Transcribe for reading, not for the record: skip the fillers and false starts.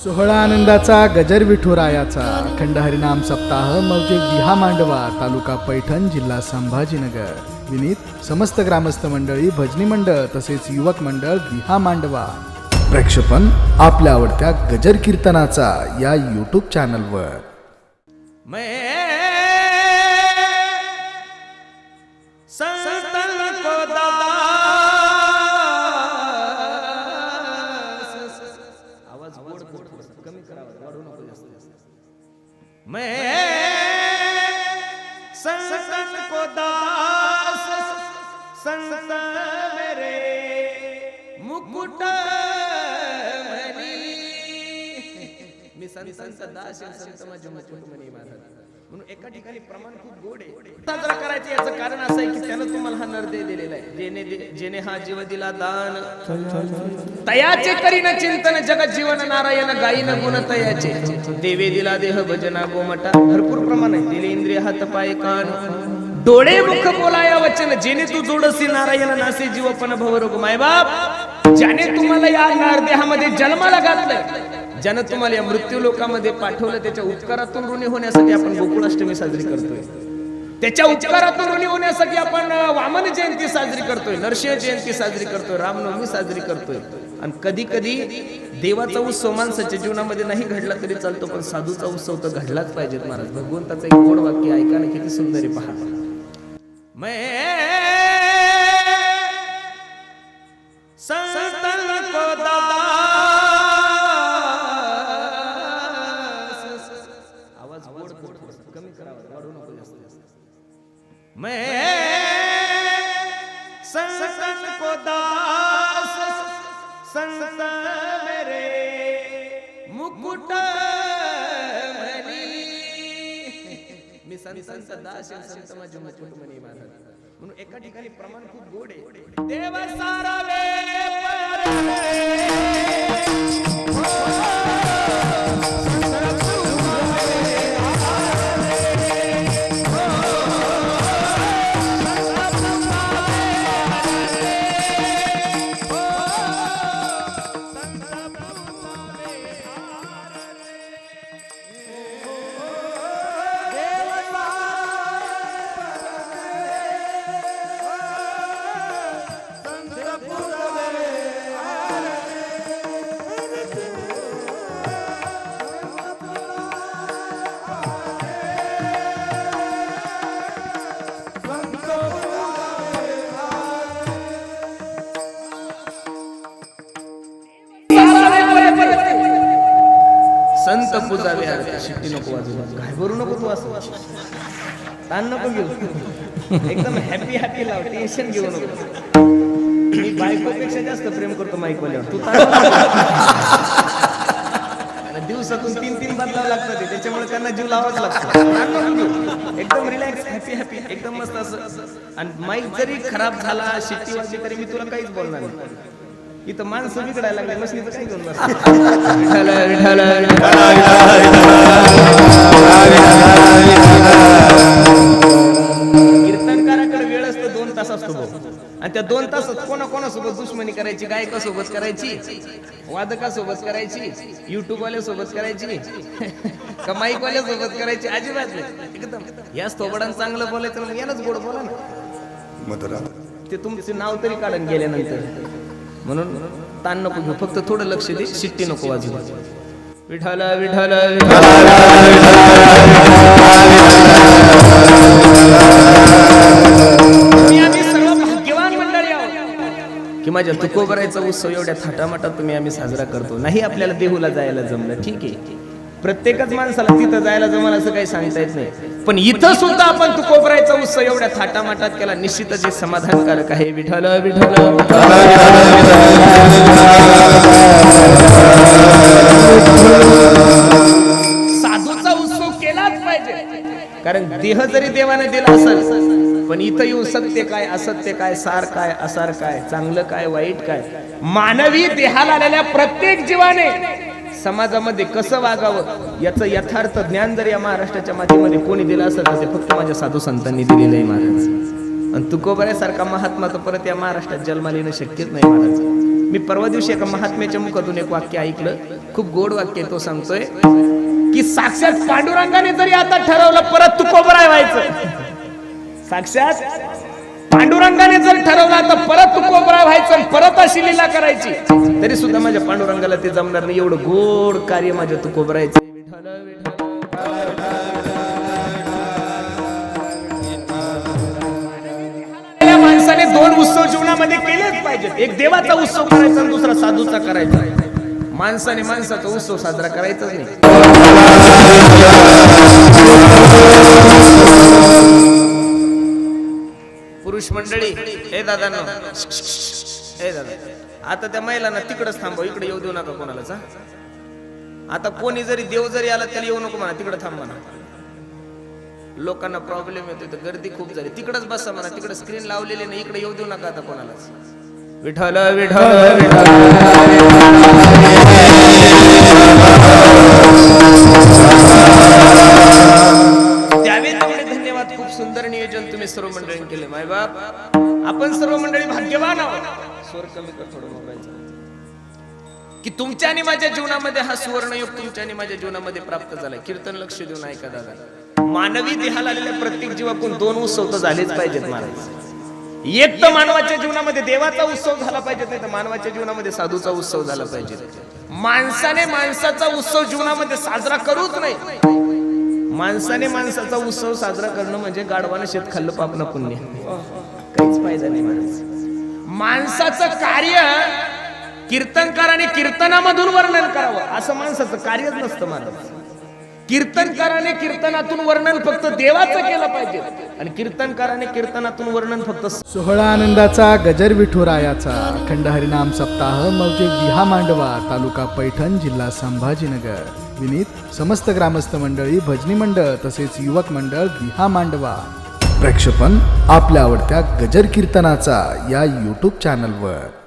सोहळा आनंदाचा गजर विठुरायाचा अखंड हरिनाम सप्ताह मौजे विहा मांडवा तालुका पैठण जिल्हा संभाजीनगर विनीत समस्त ग्रामस्थ मंडळी भजनी मंडळ तसेच युवक मंडळ विहा मांडवा प्रक्षेपण आपल्या आवडत्या गजर कीर्तनाचा या यूट्यूब चॅनलवर संतन को दास संत मेरे मुकुट मनी मी संतांचा दास आहे संत माझे मुकुट मनी महाराज म्हणून एका ठिकाणी प्रमाण खूप गोड आहे साजरा करायचे याचं कारण असं आहे की त्यानं तुम्हाला हा नरदे दिलेला आहे जेने हा जीव दिला दान तयाचे करीन चिंतन जगत जीवन नारायण गायीन गुण तयाचे देवे दिला देह भजना गोमटा भरपूर प्रमाण आहे दिले इंद्रिय हात पाय कान डोळे मुख बोलाया वचन जेने तू जोडसी नारायण नासे जीवपण भवरोग मायबाप ज्याने तुम्हाला या नरदेहामध्ये जन्माला घातलंय ज्यानं तुम्हाला या मृत्यू लोकांमध्ये पाठवलं त्याच्या उपकारातून ऋणी होण्यासाठी आपण गोकुळाष्टमी साजरी करतोय त्याच्या उपकारातून ऋणी होण्यासाठी आपण वामन जयंती साजरी करतोय नरसिंह जयंती साजरी करतोय रामनवमी साजरी करतोय आणि कधी कधी देवाचा उत्सव माणसाच्या जीवनामध्ये नाही घडला तरी चालतो पण साधूचा उत्सव तर घडलाच पाहिजेत महाराज भगवंताचं एक गोड वाक्य ऐका ना किती सुंदर आहे पहा संतन को दास आवाज गोड कमी करावा वाढू नको जास्त मैं संतन को दास संत मेरे मुकुट मनी मी संतांचा दास आहे संत माझे मुकुट मनी महाराज म्हणून एका ठिकाणी प्रमाण खूप गोड आहे देव सारावे संत पूजावे शिट्टी नको वाजू काय बरू नको तू असं ताण नको घेऊ एकदम हॅपी हॅपी लाव टेन्शन घेऊ नको मी बायकोपेक्षा जास्त प्रेम करतो माईकवाल्यावर तू दिवसातून 3-3 बदलावं लागतं त्याच्यामुळे त्यांना जीव लावाच लागतो एकदम रिलॅक्स हॅपी हॅपी एकदम मस्त असं आणि माईक जरी खराब झाला शिट्टी वाजली तरी मी तुला काहीच बोलणार नाही इथं माणसं बिघडायला लागले मशीनीचं काय घेऊन कीर्तनकाराकडे वेळ असतो 2 तास असतो आणि त्या 2 तासात कोणासोबत दुश्मनी करायची गायकासोबत करायची वादकासोबत करायची युट्यूबवाल्या सोबत करायची का माईकवाल्या सोबत करायची अजिबात नाही एकदम याच थोबडान चांगलं बोलायचं मग यालाच गोड बोला ना ते तुमचे नाव तरी काढून गेल्यानंतर म्हणून ताण नको घेऊ फक्त थोडं लक्ष दे शिट्टी नको वाजू विठाला विठाला आम्ही सर्व भाग्यवान मंडळी आहोत की माझ्या तुकोबरायचा उत्सव एवढ्या थाटामाटात तुम्ही आम्ही साजरा करतो नाही आपल्याला देहूला जायला जमलं ठीक आहे प्रत्येकच माणसाला तिथं जायला जमलं असं काही सांगता येत नाही पण इथं सुद्धा आपण तुकोबरायचा उत्सव एवढ्या थाटामाटात केला निश्चितच हे समाधानकारक आहे विठ्ठल विठ्ठल साधूचा उत्सव केलाच पाहिजे कारण देह जरी देवाने दिला असेल पण इथं येऊन सत्य काय असत्य काय सार काय असार काय चांगलं काय वाईट काय मानवी देहाला आलेल्या प्रत्येक जीवाने समाजामध्ये कसं वागावं याचं यथार्थ ज्ञान जर या महाराष्ट्राच्या मातीमध्ये कोणी दिलं असेल तर ते फक्त माझ्या साधू संतांनी दिलेलं आहे महाराज. आणि तुकोबाऱ्यासारखा महात्मा तर परत या महाराष्ट्रात जन्माला येणं शक्यच नाही महाराज. मी परवा दिवशी एका महात्म्याच्या मुखातून एक वाक्य ऐकलं, खूप गोड वाक्य आहे. तो सांगतोय की साक्षात पांडुरंगाने जरी आता ठरवलं परत तू कोबराय व्हायचं, साक्षात पांडुरंगाने जर ठरवलं आता परत तू कोबराय व्हायचं, परत अशी लीला करायची, तरी सुद्धा माझ्या पांडुरंगाला ते जमणार नाही. एवढं गोड कार्य माझ्या तू कोबरायचं. माणसाने दोन उत्सव जीवनामध्ये केलेच पाहिजेत. एक देवाचा उत्सव करायचा आणि दुसरा साधूचा करायचा. माणसाने माणसाचा उत्सव साजरा करायचाच नाही. पुरुष मंडळी, हे दादा हे दादा, आता त्या महिलांना तिकडच थांबव, इकडे येऊ देऊ नका कोणालाच. आता कोणी जरी देव जरी आला त्याला येऊ नको म्हणा, तिकडे थांब म्हणा. लोकांना प्रॉब्लेम येतो, तर गर्दी खूप झाली, तिकडच बसा म्हणा, तिकडे स्क्रीन लावलेली नाही, इकडे येऊ देऊ नका आता कोणालाच. विठ्ठल विठ्ठल त्यावे तेवढे धन्यवाद. खूप सुंदर नियोजन तुम्ही सर्व मंडळींनी केले. माय बाप, आपण सर्व मंडळी भाग्यवान आहोत. स्वर कमी कर थोडं मोबाईलचं, की तुमच्या आणि माझ्या जीवनामध्ये हा सुवर्णयोग तुमच्या आणि माझ्या जीवनामध्ये प्राप्त झालाय. कीर्तन लक्ष देऊन ऐका दादा. मानवी देहाला आलेल्या प्रत्येक जीवाकडून दोन उत्सव तर झालेच पाहिजेत महाराज. एक तर मानवाच्या जीवनामध्ये देवाचा उत्सव झाला पाहिजे, नाही तर मानवाच्या जीवनामध्ये साधूचा उत्सव झाला पाहिजे. माणसाने माणसाचा उत्सव जीवनामध्ये साजरा करूच नाही. माणसाने माणसाचा उत्सव साजरा करणं म्हणजे गाढवानं शेत खाल्लं पापनं पुण्य, काहीच फायदा नाही महाराज. माणसाचं कार्य कीर्तनकाराने कीर्तनामधून वर्णन करावं असं माणसाचं कार्यच नसतं महाराज. कीर्तनकाराने कीर्तनातून वर्णन फक्त देवाचं केलं पाहिजे आणि कीर्तनकाराने कीर्तनातून वर्णन फक्त. सोहळा आनंदाचा गजर विठुरायाचा अखंड हरिनाम सप्ताह मौजे विहा मांडवा, तालुका पैठण, जिल्हा संभाजीनगर. विनीत समस्त ग्रामस्थ मंडळी, भजनी मंडळ तसेच युवक मंडळ विहा मांडवा. प्रक्षेपण आपल्या आवडत्या गजर कीर्तनाचा या YouTube चॅनलवर.